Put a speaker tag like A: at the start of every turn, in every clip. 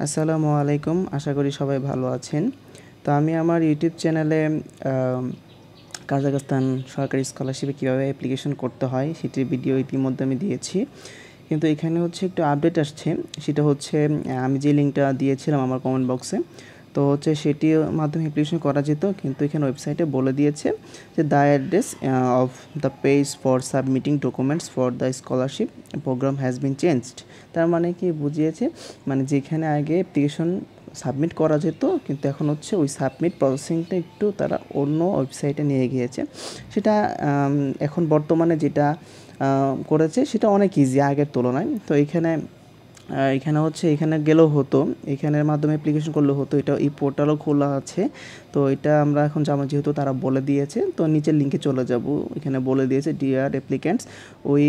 A: আসসালামু আলাইকুম, আশা করি সবাই ভালো আছেন। তো আমি আমার ইউটিউব চ্যানেলে কাজাখস্তান সরকারি স্কলারশিপে কীভাবে অ্যাপ্লিকেশন করতে হয় সেটির ভিডিও ইতিমধ্যে আমি দিয়েছি। কিন্তু এখানে হচ্ছে একটু আপডেট আসছে, সেটা হচ্ছে আমি যে লিঙ্কটা দিয়েছিলাম আমার কমেন্ট বক্সে, তো হচ্ছে সেটির মাধ্যমে অ্যাপ্লিকেশন করা যেত, কিন্তু এখানে ওয়েবসাইটে বলে দিয়েছে যে the address of the page for submitting documents for the scholarship program has been changed. তার মানে কি বুঝিয়েছে, মানে যেখানে আগে অ্যাপ্লিকেশন সাবমিট করা যেত, কিন্তু এখন হচ্ছে ওই সাবমিট প্রসেসিংটা একটু তারা অন্য ওয়েবসাইটে নিয়ে গিয়েছে। সেটা এখন বর্তমানে যেটা করেছে সেটা অনেক ইজি আগের তুলনায়। তো এখানে হচ্ছে এখানে গেলেও হতো, এখানের মাধ্যমে অ্যাপ্লিকেশন করলেও হতো। এটা এই পোর্টালও খোলা আছে, তো এটা আমরা এখন যাবো, যেহেতু তারা বলে দিয়েছে। তো নিচের লিঙ্কে চলে যাব, এখানে বলে দিয়েছে dear applicants, we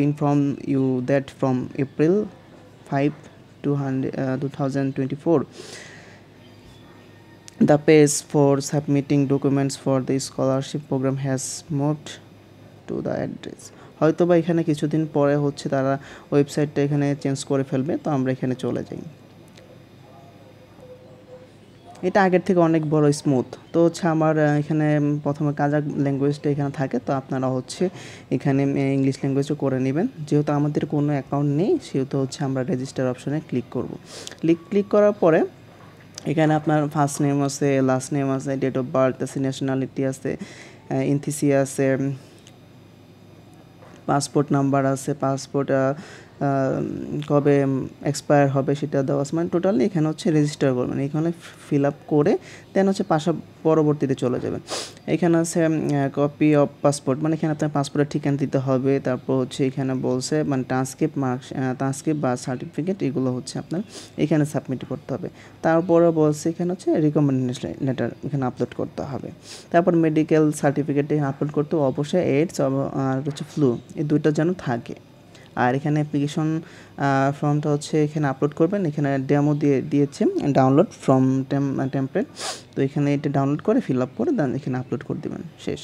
A: inform you that from April 5 2024 the page for submitting documents for the scholarship program has moved to the address। হয়তো বা এখানে কিছুদিন পরে হচ্ছে তারা ওয়েবসাইটটা এখানে চেঞ্জ করে ফেলবে, তো আমরা এখানে চলে যাই। এটা আগের থেকে অনেক বড় স্মুথ। তো হচ্ছে আমার এখানে প্রথমে কাজাক ল্যাঙ্গুয়েজটা এখানে থাকে, তো আপনারা হচ্ছে এখানে ইংলিশ ল্যাঙ্গুয়েজও করে নেবেন। যেহেতু আমাদের কোনো অ্যাকাউন্ট নেই, সেহেতু হচ্ছে আমরা রেজিস্টার অপশনে ক্লিক করব। ক্লিক করার পরে এখানে আপনার ফার্স্ট নেম আছে, লাস্ট নেম আছে, ডেট অফ বার্থ আছে, ন্যাশনালিটি আছে, এনসিসি আছে, পাসপোর্ট নাম্বার আছে, পাসপোর্ট কবে এক্সপায়ার হবে সেটা দেওয়া আছে। মানে টোটালি এখানে হচ্ছে রেজিস্টার করবেন, এখানে ফিল আপ করে দেন হচ্ছে পরবর্তীতে চলে যাবেন। এখানে আছে কপি অফ পাসপোর্ট, মানে এখানে আপনার পাসপোর্টের ঠিকানা দিতে হবে। তারপর হচ্ছে এখানে বলছে মানে ট্রান্সক্রিপ্ট বা সার্টিফিকেট, এগুলো হচ্ছে আপনার এখানে সাবমিট করতে হবে। তারপরে বলছে এখানে হচ্ছে রিকমেন্ডেশন লেটার এখানে আপলোড করতে হবে। তারপর মেডিকেল সার্টিফিকেট আপলোড করতে অবশ্যই এইডস আর হচ্ছে ফ্লু, এই দুইটা যেন থাকে। আর এখানে অ্যাপ্লিকেশন ফর্মটা হচ্ছে এখানে আপলোড করবেন। এখানে ডেমো দিয়েছে ডাউনলোড ফ্রম টেমপ্লেট, তো এখানে এটা ডাউনলোড করে ফিল আপ করে দেন এখানে আপলোড করে দেবেন, শেষ।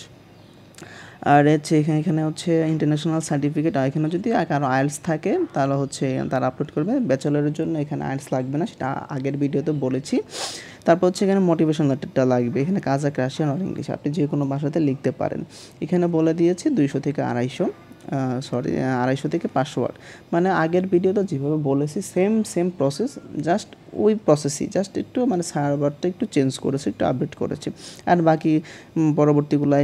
A: আর হচ্ছে এখানে হচ্ছে ইন্টারন্যাশনাল সার্টিফিকেট, আর এখানে যদি কারো আইএলস থাকে তাহলে হচ্ছে তারা আপলোড করবে। ব্যাচেলারের জন্য এখানে আইএলস লাগবে না, সেটা আগের ভিডিওতে বলেছি। তারপর হচ্ছে এখানে মোটিভেশন লেটারটা লাগবে, এখানে কাজাক, রাশিয়ান আর ইংলিশ, আপনি যে কোনো ভাষাতে লিখতে পারেন। এখানে বলে দিয়েছে 200 থেকে 250 থেকে 500 ওয়ার্ড। মানে আগের ভিডিওটা যেভাবে বলেছি সেম প্রসেস, জাস্ট ওই প্রসেসই, জাস্ট একটু মানে সার্ভারটা একটু চেঞ্জ করেছে, একটু আপডেট করেছে। আর বাকি পরবর্তীগুলো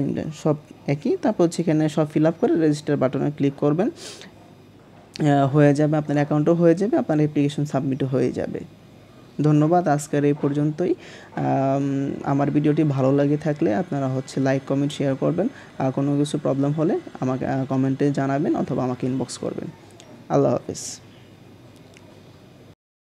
A: সব একই। তারপর হচ্ছে এখানে সব ফিল আপ করে রেজিস্টার বাটনে ক্লিক করবেন, হয়ে যাবে, আপনার অ্যাকাউন্টও হয়ে যাবে, আপনার অ্যাপ্লিকেশন সাবমিটও হয়ে যাবে। ধন্যবাদ, আজকের এই পর্যন্তই। আমার ভিডিওটি ভালো লাগে থাকলে আপনারা হচ্ছে লাইক, কমেন্ট, শেয়ার করবেন। আর কোনো কিছু প্রবলেম হলে আমাকে কমেন্টে জানাবেন অথবা আমাকে ইনবক্স করবেন। আল্লাহ হাফেজ।